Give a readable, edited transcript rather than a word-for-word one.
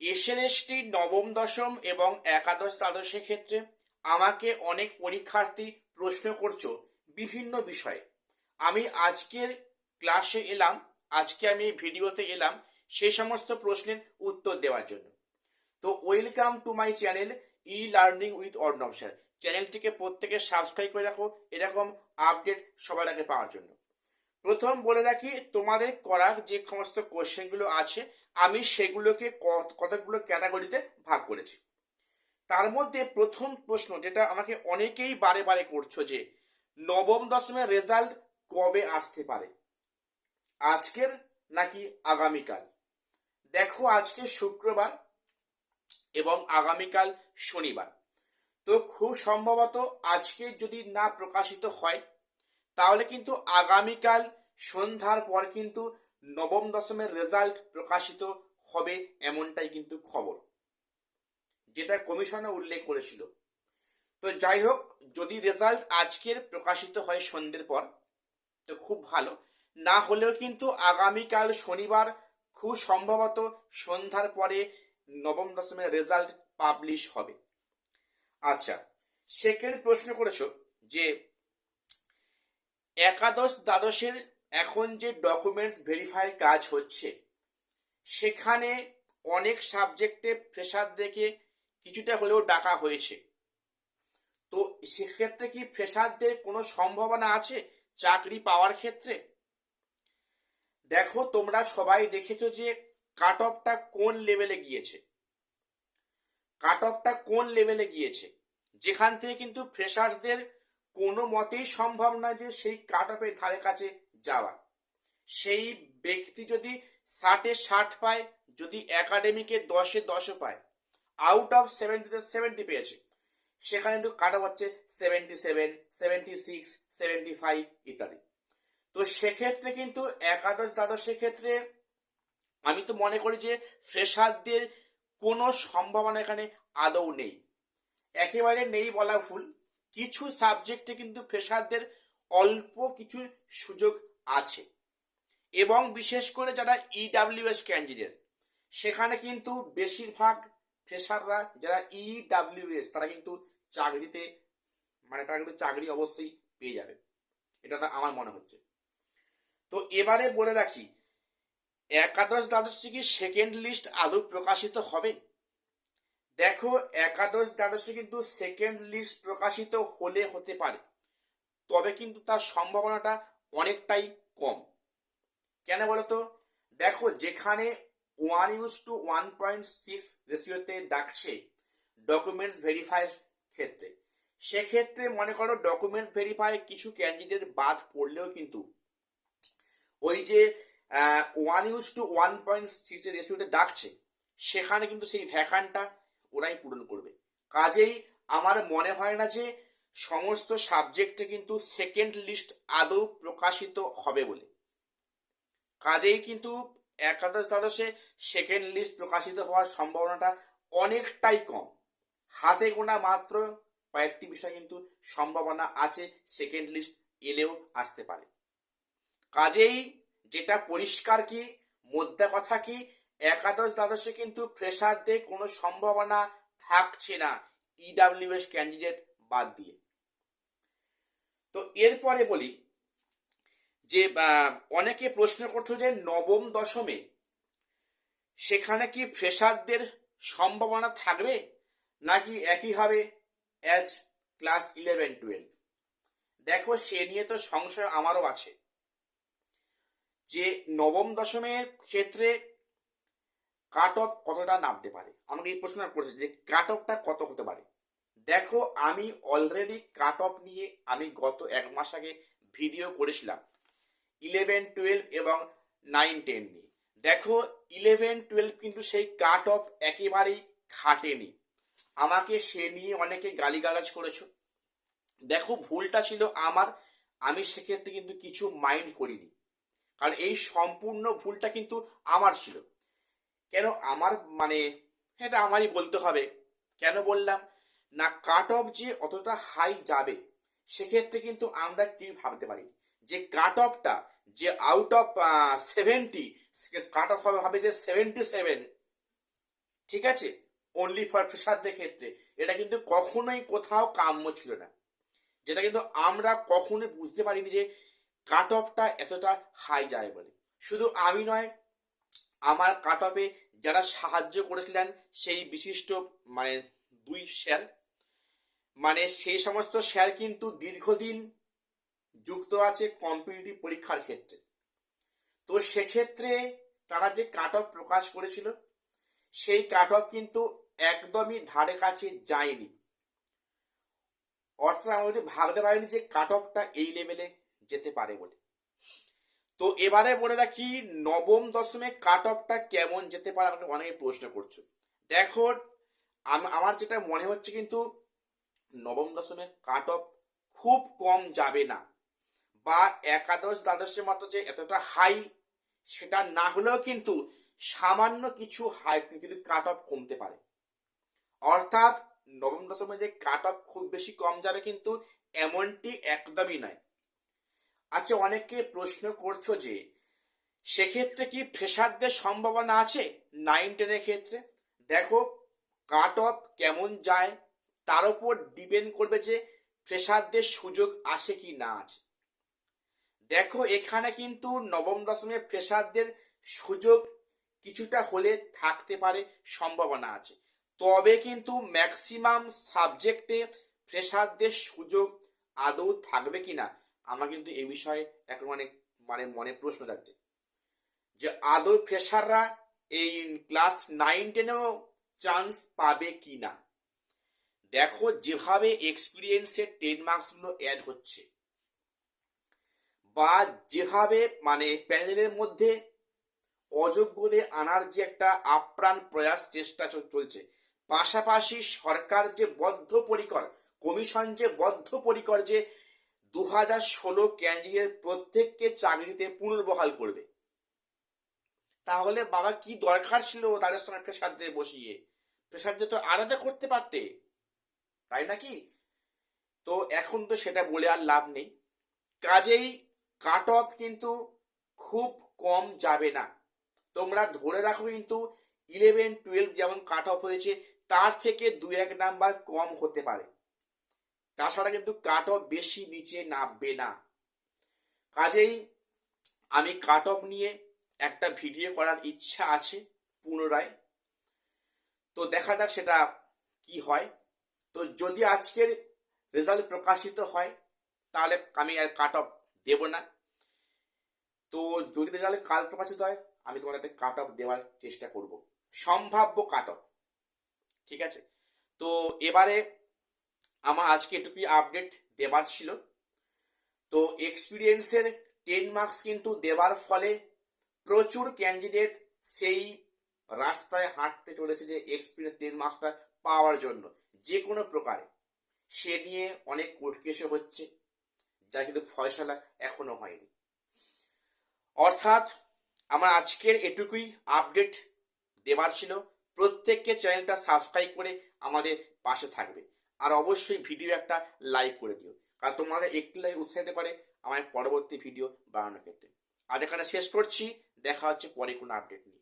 এসএনএসটি নবম দশম এবং একাদশ দ্বাদশের ক্ষেত্রে আমাকে অনেক পরীক্ষার্থী প্রশ্ন করছো বিভিন্ন বিষয়ে। আমি আজকের ক্লাসে এলাম, আজকে আমি এই ভিডিওতে এলাম সেই সমস্ত প্রশ্নের উত্তর দেওয়ার জন্য। তো welcome to my channel e learning with Arnab sir. চ্যানেলটিকে প্রত্যেকে সাবস্ক্রাইব করে রাখো এরকম আপডেট সবার আগে পাওয়ার জন্য। প্রথম বলে রাখি, তোমাদের করা যে সমস্ত কোশ্চেনগুলো আছে আমি সেগুলোকে কতগুলো ক্যাটাগরিতে ভাগ করেছি। তার মধ্যে প্রথম প্রশ্ন যেটা আমাকে অনেকেই বারে বারে করছো যে নবম দশমের রেজাল্ট কবে আসতে পারে, আজকের নাকি আগামীকাল। দেখো, আজকে শুক্রবার এবং আগামীকাল শনিবার। তো খুব সম্ভবত আজকে যদি না প্রকাশিত হয় তাহলে কিন্তু আগামীকাল সন্ধ্যার পর কিন্তু নবম দশমের রেজাল্ট প্রকাশিত হবে, এমনটাই কিন্তু খবর, যেটা কমিশনে উল্লেখ করেছিল। তো যাই হোক, যদি রেজাল্ট আজকের প্রকাশিত হয় সন্ধ্যের পর তো খুব ভালো, না হলেও কিন্তু আগামীকাল শনিবার খুব সম্ভবত সন্ধ্যার পরে নবম দশমের রেজাল্ট পাবলিশ হবে। আচ্ছা, সেকেন্ড প্রশ্ন করেছো যে একাদশ দ্বাদশের এখন যে ডকুমেন্টস ভেরিফাই কাজ হচ্ছে সেখানে অনেক সাবজেক্টে ফ্রেশারদেরকে কিছুটা হলেও ডাকা হয়েছে। তো সেক্ষেত্রে কি ফ্রেশারদের কোনো সম্ভাবনা আছে চাকরি পাওয়ার ক্ষেত্রে? দেখো, তোমরা সবাই দেখেছো যে কাট অফটা কোন লেভেলে গিয়েছে, কাট অফটা কোন লেভেলে গিয়েছে, যেখান থেকে কিন্তু ফ্রেশার্সদের কোনো মতেই সম্ভব নয় যে সেই কাট অফের ধারে কাছে যাওয়া। সেই ব্যক্তি যদি 60-60 পায়, যদি একাডেমিকে 10-10ও পায়, আউট অফ 70-তে 70 পেয়েছে, সেখানে কিন্তু কাট অফ হচ্ছে 77, 76, 75 ইত্যাদি। তো সেক্ষেত্রে কিন্তু একাদশ দ্বাদশের ক্ষেত্রে আমি তো মনে করি যে ফ্রেশারদের কোনো সম্ভাবনা এখানে আদৌ নেই। একেবারে নেই বলা ভুল, কিছু সাবজেক্টে কিন্তু ফ্রেশারদের অল্প কিছু সুযোগ আছে, এবং বিশেষ করে যারা ইডাব্লিউএস ক্যান্ডিডেট সেখানে কিন্তু বেশিরভাগ ফ্রেশাররা যারা ইডাব্লিউএস তারা কিন্তু চাকরিতে, মানে তারা কিন্তু চাকরি অবশ্যই পেয়ে যাবে, এটা আমার মনে হচ্ছে। তো এবারে বলে রাখি, একাদশ দ্বাদশ কি সেকেন্ড লিস্ট আদৌ প্রকাশিত হবে? দেখো, একাদশ দ্বাদশে কিন্তু সেকেন্ড লিস্ট প্রকাশিত হলে হতে পারে, তবে কিন্তু তার সম্ভাবনাটা অনেকটাই কম। কেন বলতো? দেখো, যেখানে 1:1.6 রেশিওতে ডাকছে ডকুমেন্টস ভেরিফাই ক্ষেত্রে, সেক্ষেত্রে মনে করো ডকুমেন্টস ভেরিফাই কিছু ক্যান্ডিডেট বাদ পড়লেও কিন্তু ওই যে 1:1.6 রেশিওতে ডাকছে সেখানে কিন্তু সেই ভ্যাকান্টটা ওরাই পূরণ করবে। কাজেই আমার মনে হয় না যে সমস্ত সাবজেক্টে কিন্তু সেকেন্ড লিস্ট আদৌ প্রকাশিত হবে বলে। কাজেই কিন্তু একাদশ দ্বাদশে সেকেন্ড লিস্ট প্রকাশিত হওয়ার সম্ভাবনাটা অনেকটাই কম। হাতে গোনা মাত্র কয়েকটি বিষয় কিন্তু সম্ভাবনা আছে সেকেন্ড লিস্ট এলেও আসতে পারে। কাজেই যেটা পরিষ্কার কি, মোদ্দা কথা কি, একাদশ দ্বাদশে কিন্তু ফ্রেশারদের কোনো সম্ভাবনা থাকছে না ইডাব্লিউএস ক্যান্ডিডেট বাদ দিয়ে। তো এরপরে বলি যে অনেকে প্রশ্ন করতো যে নবম দশমে সেখানে কি ফ্রেশারদের সম্ভাবনা থাকবে নাকি একই হবে অ্যাজ ক্লাস 11-12। দেখো, সে নিয়ে তো সংশয় আমারও আছে যে নবম দশমের ক্ষেত্রে কাট অফ কতটা নামতে পারে। আমাকে এই প্রশ্ন করেছে যে কাট অফটা কত হতে পারে। দেখো, আমি অলরেডি কাট অফ নিয়ে আমি গত 1 মাস আগে ভিডিও করেছিলাম 11-12 এবং 9-10 নিয়ে। দেখো, 11-12 কিন্তু সেই কাট অফ একেবারেই খাটেনি, আমাকে সে নিয়ে অনেকে গালিগালাজ করেছো। দেখো, ভুলটা ছিল আমার, আমি সেক্ষেত্রে কিন্তু কিছু মাইন্ড করিনি, কারণ এই সম্পূর্ণ ভুলটা কিন্তু আমার ছিল। কেন আমার, মানে এটা আমারই বলতে হবে। কেন বললাম না, কাট অফ যে অতটা হাই যাবে সেক্ষেত্রে কিন্তু আমরা কি ভাবতে পারি যে কাট অফটা যে আউট অফ 70 কাট অফ হবে যে 77, ঠিক আছে, অনলি ফর ফ্রেশারদের ক্ষেত্রে এটা কিন্তু কখনোই কোথাও কাম্য ছিল না, যেটা কিন্তু আমরা কখনোই বুঝতে পারিনি যে কাট অফটা এতটা হাই যায় বলে। শুধু আমি নয়, আমার কাট অফে যারা সাহায্য করেছিলেন সেই বিশিষ্ট মানে দুই স্যার, মানে সেই সমস্ত স্যার কিন্তু দীর্ঘদিন যুক্ত আছে কম্পিটিটিভ পরীক্ষার ক্ষেত্রে। তো সেক্ষেত্রে তারা যে কাট অফ প্রকাশ করেছিল সেই কাট অফ কিন্তু একদমই ধারে কাছে যায়নি, অর্থাৎ আমরা যদি ভাবতে পারিনি যে কাট অফটা এই লেভেলে যেতে পারে বলে। তো এবারে বলে রাখি নবম দশমে কাট অফটা কেমন যেতে পারে, আমাকে অনেকে প্রশ্ন করছো। দেখো, আমার যেটা মনে হচ্ছে কিন্তু নবম দশমে কাট অফ খুব কম যাবে না, বা একাদশ দ্বাদশের মতো যে এতটা হাই সেটা না হলেও কিন্তু সামান্য কিছু হাই কিন্তু কাট অফ কমতে পারে। অর্থাৎ নবম দশমে যে কাট অফ খুব বেশি কম যাবে কিন্তু এমনটি একদমই নয়। আচ্ছা, অনেকে প্রশ্ন করছো যে সেক্ষেত্রে কি ফ্রেশারদের সম্ভাবনা আছে 9-10 ক্ষেত্রে? দেখো, কাট অফ কেমন যায় তার উপর ডিপেন্ড করবে যে ফ্রেশারদের সুযোগ আসে কি না আছে। দেখো, এখানে কিন্তু নবম দশমে ফ্রেশারদের সুযোগ কিছুটা হলে থাকতে পারে, সম্ভাবনা আছে, তবে কিন্তু ম্যাক্সিমাম সাবজেক্টে ফ্রেশারদের সুযোগ আদৌ থাকবে কিনা আমার কিন্তু এই বিষয়ে এখন অনেক মনে প্রশ্ন থাকছে যে আদৌ ফ্রেশাররা এই ক্লাস 9-10-এও চান্স পাবে কি না। দেখো, যেভাবে এক্সপিরিয়েন্সের 10 মার্কসগুলো অ্যাড হচ্ছে, বা যেভাবে প্যানেলের মধ্যে অযোগ্যদের আনার যে একটা আপ্রাণ প্রয়াস চেষ্টা চলছে, পাশাপাশি সরকার যে বদ্ধপরিকর, কমিশন যে বদ্ধপরিকর যে 2016 ক্যান্ডিডেট প্রত্যেককে চাকরিতে পুনর্বহাল করবে, তাহলে বাবা কি দরকার ছিল তাদের সঙ্গে প্রেসারদের বসিয়ে? প্রেসারদের তো আলাদা করতে পারতে, তাই নাকি? তো এখন তো সেটা বলে আর লাভ নেই। কাজেই কাট অফ কিন্তু খুব কম যাবে না, তোমরা ধরে রাখো কিন্তু 11-12 যেমন কাট অফ হয়েছে তার থেকে 2-1 নাম্বার কম হতে পারে, তাছাড়া কিন্তু কাট অফ বেশি নিচে নামবে না। কাজেই আমি কাট অফ নিয়ে একটা ভিডিও করার ইচ্ছা আছে পুনরায়, তো দেখা যাক সেটা কি হয়। তো যদি আজকের রেজাল্ট প্রকাশিত হয় তাহলে আমি আর কাট অফ দেব না, তো যদি রেজাল্ট কাল প্রকাশিত হয় আমি তোমার একটা কাট অফ দেওয়ার চেষ্টা করব, সম্ভাব্য কাট অফ। ঠিক আছে, তো এবারে আমার আজকে এটুকুই আপডেট দেবার ছিল। তো এক্সপিরিয়েন্সের 10 মার্কস কিন্তু দেবার ফলে প্রচুর ক্যান্ডিডেট সেই রাস্তায় হাঁটতে চলেছে যে এক্সপিরিয়েন্স 10 মার্কসটা পাওয়ার জন্য যে কোনো প্রকারে। সে নিয়ে অনেক কোর্ট কেসও হচ্ছে, যা কিন্তু ফয়সালা এখনো হয়নি। অর্থাৎ আমার আজকের এটুকুই আপডেট দেবার ছিল। প্রত্যেককে চ্যানেলটা সাবস্ক্রাইব করে আমাদের পাশে থাকবে, আর অবশ্যই ভিডিও একটা লাইক করে দিও, কারণ তোমাদের একটি লাইক উৎসাহিত করে আমার পরবর্তী ভিডিও বানানোর ক্ষেত্রে। আজ এখানে শেষ করছি, দেখা হচ্ছে পরে কোনো আপডেট নিয়ে।